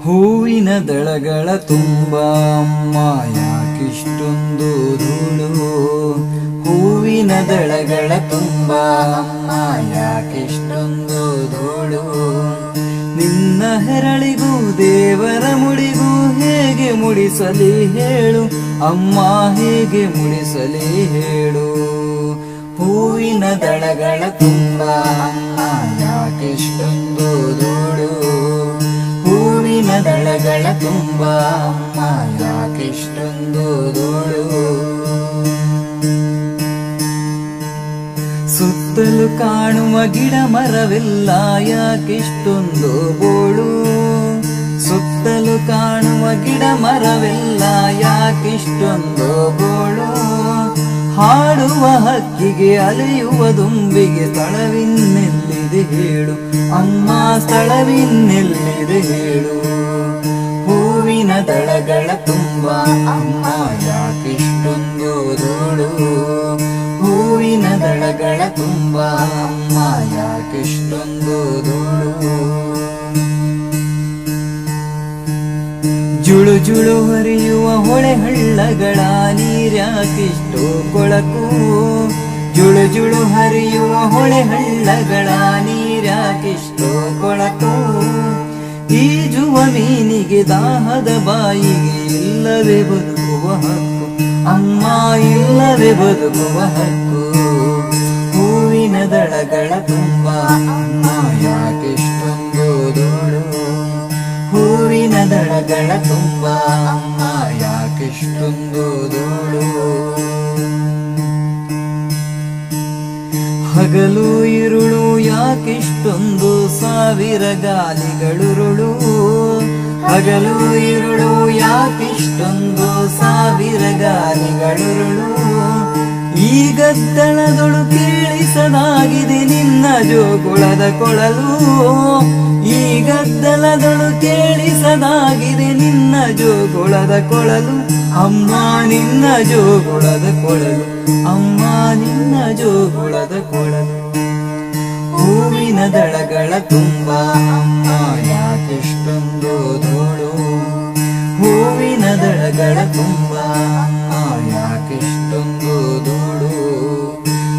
ಹೂವಿನ ದಳಗಳ ತುಂಬ ಅಮ್ಮ ಯಾಕಿಷ್ಟೊಂದು ಧೂಳು. ಹೂವಿನ ದಳಗಳ ತುಂಬ ಅಮ್ಮ ಯಾಕಿಷ್ಟೊಂದು ಧೂಳು. ನಿನ್ನ ಹೆರಳಿಗೂ ದೇವರ ಮುಡಿಗೂ ಹೇಗೆ ಮುಡಿಸಲಿ ಹೇಳು ಅಮ್ಮ, ಹೇಗೆ ಮುಡಿಸಲಿ ಹೇಳು. ಹೂವಿನ ದಳಗಳ ತುಂಬ ಅಮ್ಮ ಯಾಕಿಷ್ಟೊಂದು ಧೂಳು. ಹೂವಿನ ದಳಗಳ ತುಂಬ ಅಮ್ಮ ಯಾಕಿಷ್ಟೊಂದು ಧೂಳು. ಸುತ್ತಲೂ ಕಾಣುವ ಗಿಡ ಮರವೆಲ್ಲ ಯಾಕಿಷ್ಟೊಂದು ಬೋಳು. ಸುತ್ತಲೂ ಕಾಣುವ ಗಿಡ ಮರವೆಲ್ಲ ಯಾಕಿಷ್ಟೊಂದು ಬೋಳು. ಹಾಡುವ ಹಕ್ಕಿಗೆ ಅಲೆಯುವ ದುಂಬಿಗೆ ಸ್ಥಳವಿನ್ನೆಲ್ಲಿದೆ ಹೇಳು ಅಮ್ಮ, ಸ್ಥಳವಿನ್ನೆಲ್ಲಿದೆ ಹೇಳು. ಹೂವಿನ ದಳಗಳ ತುಂಬ ಅಮ್ಮ ಯಾಕಿಷ್ಟೊಂದು ಧೂಳು. ಹೂವಿನ ದಳಗಳ ತುಂಬ ಅಮ್ಮ ಯಾಕಿಷ್ಟೊಂದು ಧೂಳು. ಜುಳು ಜುಳು ಹರಿಯುವ ಹೊಳೆ ಹಳ್ಳಗಳ ನೀರ್ಯಾಕಿಷ್ಟು ಕೊಳಕು. ಜುಳು ಜುಳು ಹರಿಯುವ ಹೊಳೆ ಹಳ್ಳಗಳ ನೀರ್ಯಾಕಿಷ್ಟು ಕೊಳಕು. ಈಜುವ ಮೀನಿಗೆ ದಾಹದ ಬಾಯಿಗೆ ಇಲ್ಲವೇ ಬದುಕುವ ಹಕ್ಕು ಅಮ್ಮ, ಇಲ್ಲವೇ ಬದುಕುವ ಹಕ್ಕು. ಹೂವಿನ ದಳಗಳ ತುಂಬ ಅಮ್ಮ ಯಾಕಿಷ್ಟೊಂದು ಧೂಳು. ಹೂವಿನ ದಳಗಳ ತುಂಬ ಅಮ್ಮ ಯಾಕಿಷ್ಟೊಂದು ಧೂಳು. ಹಗಲು ಇರುಳು ಯಾಕಿಷ್ಟೊಂದು ಸಾವಿರ ಗಾಲಿಗಳುರುಳು. ಹಗಲು ಇರುಳು ಯಾಕಿಷ್ಟೊಂದು ಸಾವಿರ ಗಾಲಿಗಳುರುಳು. ಈ ಗದ್ದಲದೊಳು ಕೇಳಿಸದಾಗಿದೆ ನಿನ್ನ ಜೋಗುಳದ ಕೊಳಲು. ಈ ಗದ್ದಲದೊಳು ಕೇಳಿಸದಾಗಿದೆ ನಿನ್ನ ಜೋಗುಳದ ಕೊಳಲು ಅಮ್ಮ, ನಿನ್ನ ಜೋಗುಳದ ಕೊಳಲು ಅಮ್ಮ, ನಿನ್ನ ಜೋಗುಳದ ಕೊಳಲು. ಹೂವಿನ ದಳಗಳ ತುಂಬ ಅಮ್ಮ ಯಾಕಿಷ್ಟೊಂದು ಧೂಳು. ಹೂವಿನ ದಳಗಳ ತುಂಬ ಅಮ್ಮ ಯಾಕಿಷ್ಟೊಂದು ಧೂಳು.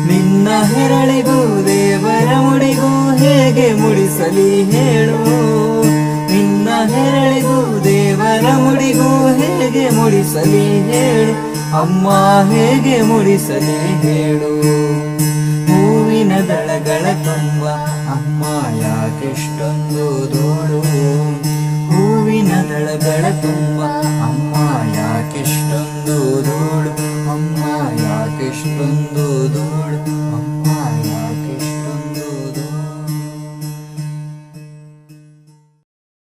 ನಿನ್ನ ಹೆರಳಿಗೂ ದೇವರ ಮುಡಿಗೂ ಹೇಗೆ ಮುಡಿಸಲಿ ಹೇಳು. ನಿನ್ನ ಹೆರಳಿಗೂ ದೇವರ ಮುಡಿಗೂ ಹೇಗೆ ಮುಡಿಸಲಿ ಹೇಳು ಅಮ್ಮ, ಹೇಗೆ ಮುಡಿಸಲಿ ಹೇಳು. ಹೂವಿನ ದಳಗಳ ತುಂಬ ಅಮ್ಮ ಯಾಕಿಷ್ಟೊಂದು ಧೂಳು. ಹೂವಿನ ದಳಗಳ ತುಂಬ ಅಮ್ಮ ಯಾಕಿಷ್ಟೊಂದು ಧೂಳು. ಅಮ್ಮ ಯಾಕಿಷ್ಟೊಂದು ಧೂಳು.